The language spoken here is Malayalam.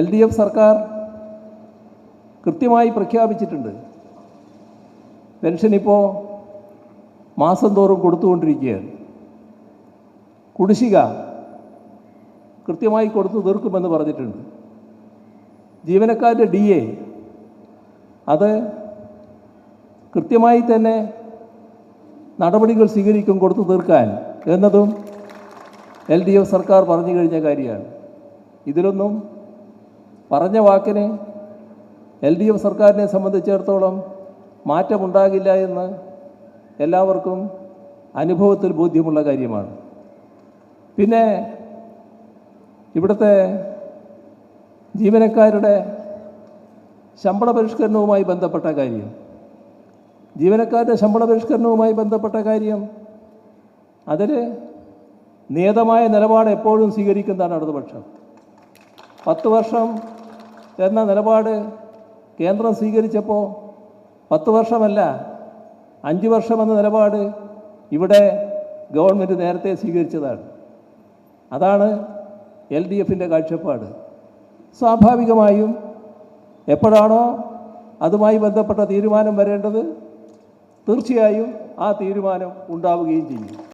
LDF സർക്കാർ കൃത്യമായി പ്രഖ്യാപിച്ചിട്ടുണ്ട്. പെൻഷൻ ഇപ്പോൾ മാസം തോറും കൊടുത്തുകൊണ്ടിരിക്കുകയാണ്. കുടിശ്ശിക കൃത്യമായി കൊടുത്തു തീർക്കുമെന്ന് പറഞ്ഞിട്ടുണ്ട്. ജീവനക്കാരുടെ DA അത് കൃത്യമായി തന്നെ നടപടികൾ സ്വീകരിക്കും കൊടുത്തു തീർക്കാൻ എന്നതും LDF സർക്കാർ പറഞ്ഞു കഴിഞ്ഞ കാര്യമാണ്. ഇതിലൊന്നും പറഞ്ഞ വാക്കിന് LDF സർക്കാരിനെ സംബന്ധിച്ചിടത്തോളം മാറ്റമുണ്ടാകില്ല എന്ന് എല്ലാവർക്കും അനുഭവത്തിൽ ബോധ്യമുള്ള കാര്യമാണ്. പിന്നെ ഇവിടുത്തെ ജീവനക്കാരുടെ ശമ്പള പരിഷ്കരണവുമായി ബന്ധപ്പെട്ട കാര്യം, അതിൽ നിയതമായ നിലപാട് എപ്പോഴും സ്വീകരിക്കുന്നതാണ് ഇടതുപക്ഷം. 10 വർഷം എന്ന നിലപാട് കേന്ദ്രം സ്വീകരിച്ചപ്പോൾ 10 വർഷമല്ല 5 വർഷം എന്ന നിലപാട് ഇവിടെ ഗവൺമെൻറ് നേരത്തെ സ്വീകരിച്ചതാണ്. അതാണ് LDFിൻ്റെ കാഴ്ചപ്പാട്. സ്വാഭാവികമായും എപ്പോഴാണോ അതുമായി ബന്ധപ്പെട്ട തീരുമാനം വരേണ്ടത് തീർച്ചയായും ആ തീരുമാനം ഉണ്ടാവുകയും ചെയ്യും.